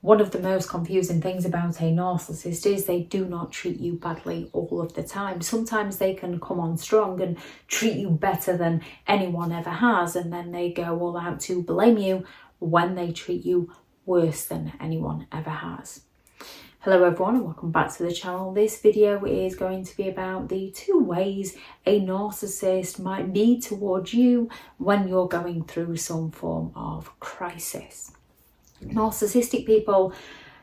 one of the most confusing things about a narcissist is they do not treat you badly all of the time. Sometimes they can come on strong and treat you better than anyone ever has, and then they go all out to blame you when they treat you worse than anyone ever has. Hello everyone and welcome back to the channel. This video is going to be about the 2 ways a narcissist might be towards you when you're going through some form of crisis. Narcissistic people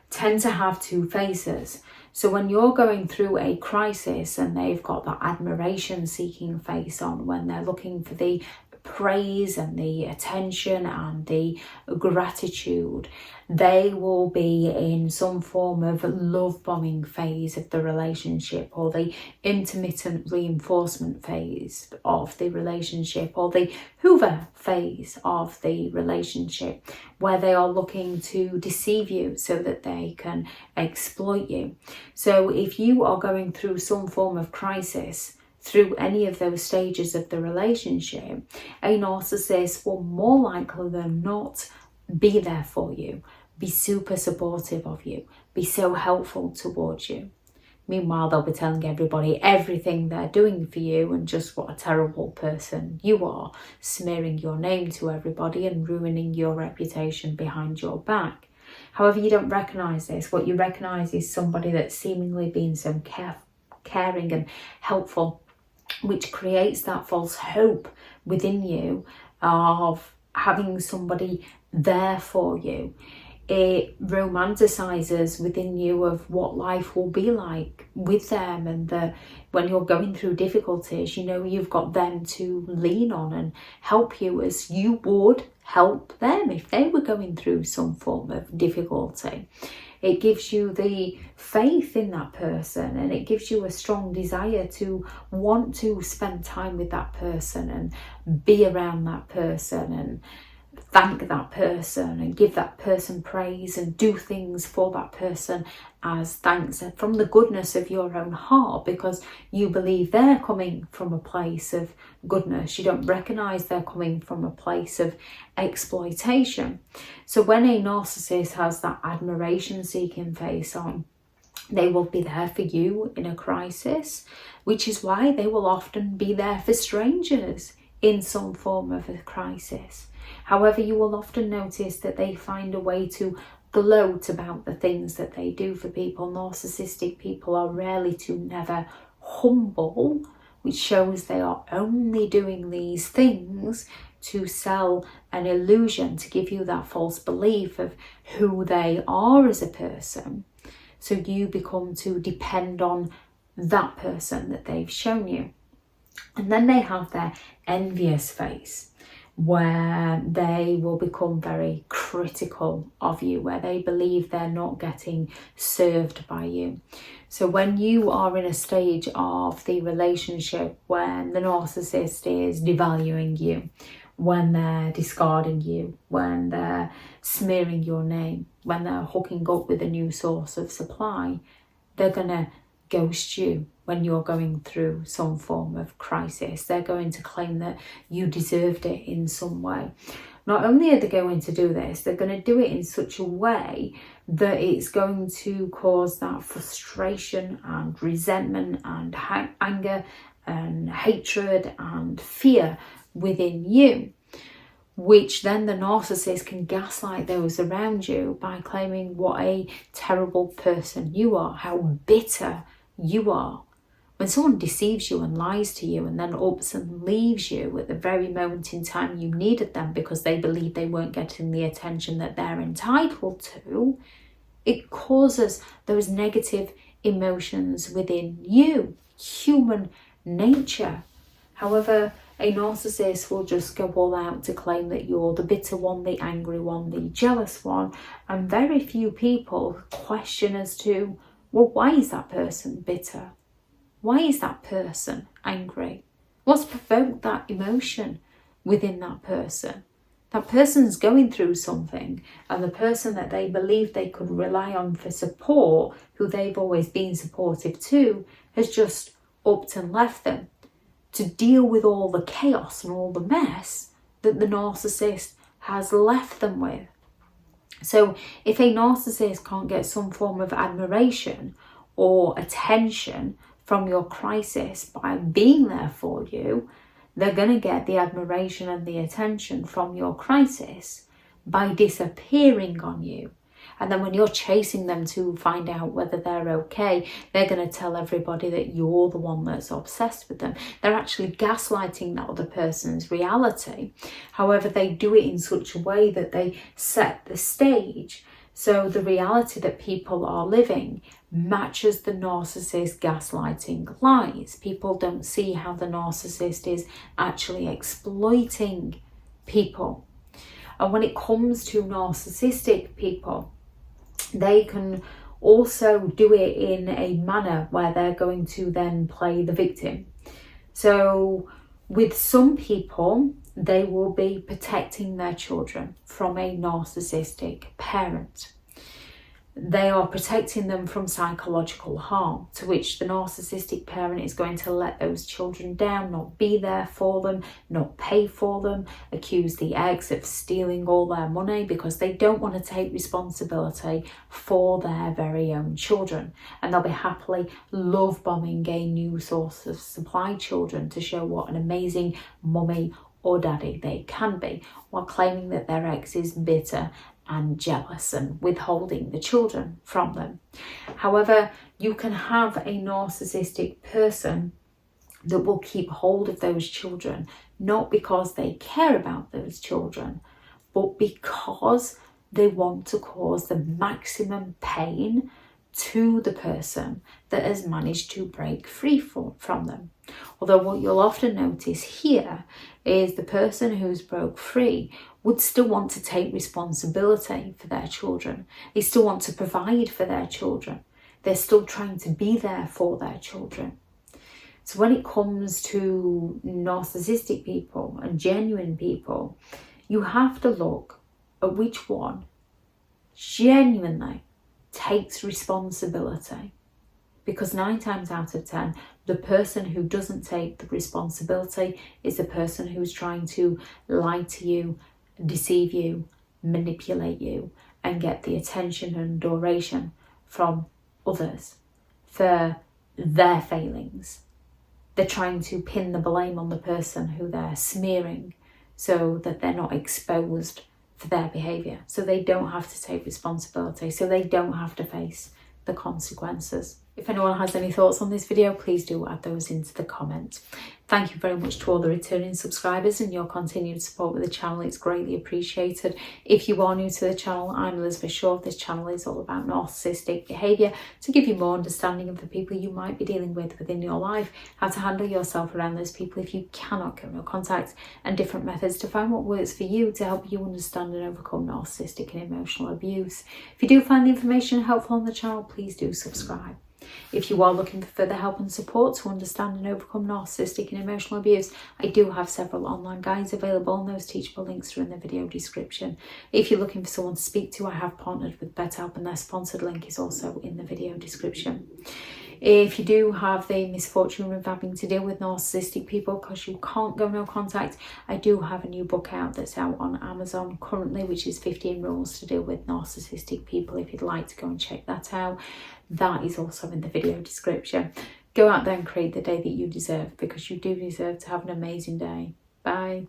tend to have 2 faces. So when you're going through a crisis and they've got that admiration seeking face on, when they're looking for the praise and the attention and the gratitude, they will be in some form of love bombing phase of the relationship, or the intermittent reinforcement phase of the relationship, or the Hoover phase of the relationship, where they are looking to deceive you so that they can exploit you. So if you are going through some form of crisis through any of those stages of the relationship, a narcissist will more likely than not be there for you, be super supportive of you, be so helpful towards you. Meanwhile, they'll be telling everybody everything they're doing for you and just what a terrible person you are, smearing your name to everybody and ruining your reputation behind your back. However, you don't recognise this. What you recognise is somebody that's seemingly been so caring and helpful, which creates that false hope within you of having somebody there for you. It romanticizes within you of what life will be like with them, and when you're going through difficulties, you know you've got them to lean on and help you as you would help them if they were going through some form of difficulty. It gives you the faith in that person, and it gives you a strong desire to want to spend time with that person and be around that person and thank that person and give that person praise and do things for that person as thanks from the goodness of your own heart, because you believe they're coming from a place of goodness. You don't recognize they're coming from a place of exploitation. So when a narcissist has that admiration seeking face on, they will be there for you in a crisis, which is why they will often be there for strangers in some form of a crisis. However, you will often notice that they find a way to gloat about the things that they do for people. Narcissistic people are rarely to never humble, which shows they are only doing these things to sell an illusion, to give you that false belief of who they are as a person. So you become to depend on that person that they've shown you. And then they have their envious face, where they will become very critical of you, where they believe they're not getting served by you. So when you are in a stage of the relationship when the narcissist is devaluing you, when they're discarding you, when they're smearing your name, when they're hooking up with a new source of supply, they're going to ghost you when you're going through some form of crisis. They're going to claim that you deserved it in some way. Not only are they going to do this, they're going to do it in such a way that it's going to cause that frustration and resentment and anger and hatred and fear within you, which then the narcissist can gaslight those around you by claiming what a terrible person you are, how bitter you are. When someone deceives you and lies to you and then ups and leaves you at the very moment in time you needed them because they believe they weren't getting the attention that they're entitled to, it causes those negative emotions within you, human nature. However, a narcissist will just go all out to claim that you're the bitter one, the angry one, the jealous one, and very few people question as to, well, why is that person bitter? Why is that person angry? What's provoked that emotion within that person? That person's going through something, and the person that they believe they could rely on for support, who they've always been supportive to, has just upped and left them to deal with all the chaos and all the mess that the narcissist has left them with. So if a narcissist can't get some form of admiration or attention from your crisis by being there for you, they're going to get the admiration and the attention from your crisis by disappearing on you. And then when you're chasing them to find out whether they're okay, they're going to tell everybody that you're the one that's obsessed with them. They're actually gaslighting that other person's reality. However, they do it in such a way that they set the stage so the reality that people are living matches the narcissist gaslighting lies. People don't see how the narcissist is actually exploiting people. And when it comes to narcissistic people, they can also do it in a manner where they're going to then play the victim. So with some people, they will be protecting their children from a narcissistic parent. They are protecting them from psychological harm, to which the narcissistic parent is going to let those children down, not be there for them, not pay for them, accuse the ex of stealing all their money because they don't want to take responsibility for their very own children. And they'll be happily love bombing a new source of supply children to show what an amazing mummy or daddy they can be, while claiming that their ex is bitter and jealous and withholding the children from them. However, you can have a narcissistic person that will keep hold of those children, not because they care about those children, but because they want to cause the maximum pain to the person that has managed to break free from them. Although what you'll often notice here is the person who's broke free would still want to take responsibility for their children. They still want to provide for their children. They're still trying to be there for their children. So when it comes to narcissistic people and genuine people, you have to look at which one genuinely takes responsibility. Because 9 times out of 10, the person who doesn't take the responsibility is the person who's trying to lie to you, deceive you, manipulate you, and get the attention and adoration from others for their failings. They're trying to pin the blame on the person who they're smearing so that they're not exposed for their behaviour. So they don't have to take responsibility, so they don't have to face the consequences. If anyone has any thoughts on this video, please do add those into the comments. Thank you very much to all the returning subscribers and your continued support with the channel. It's greatly appreciated. If you are new to the channel, I'm Elizabeth Shaw. This channel is all about narcissistic behaviour to give you more understanding of the people you might be dealing with within your life, how to handle yourself around those people if you cannot get no contact, and different methods to find what works for you to help you understand and overcome narcissistic and emotional abuse. If you do find the information helpful on the channel, please do subscribe. If you are looking for further help and support to understand and overcome narcissistic and emotional abuse, I do have several online guides available, and those teachable links are in the video description. If you're looking for someone to speak to, I have partnered with BetterHelp, and their sponsored link is also in the video description. If you do have the misfortune of having to deal with narcissistic people because you can't go no contact, I do have a new book out that's out on Amazon currently, which is 15 Rules to Deal with Narcissistic People. If you'd like to go and check that out, that is also in the video description. Go out there and create the day that you deserve, because you do deserve to have an amazing day. Bye.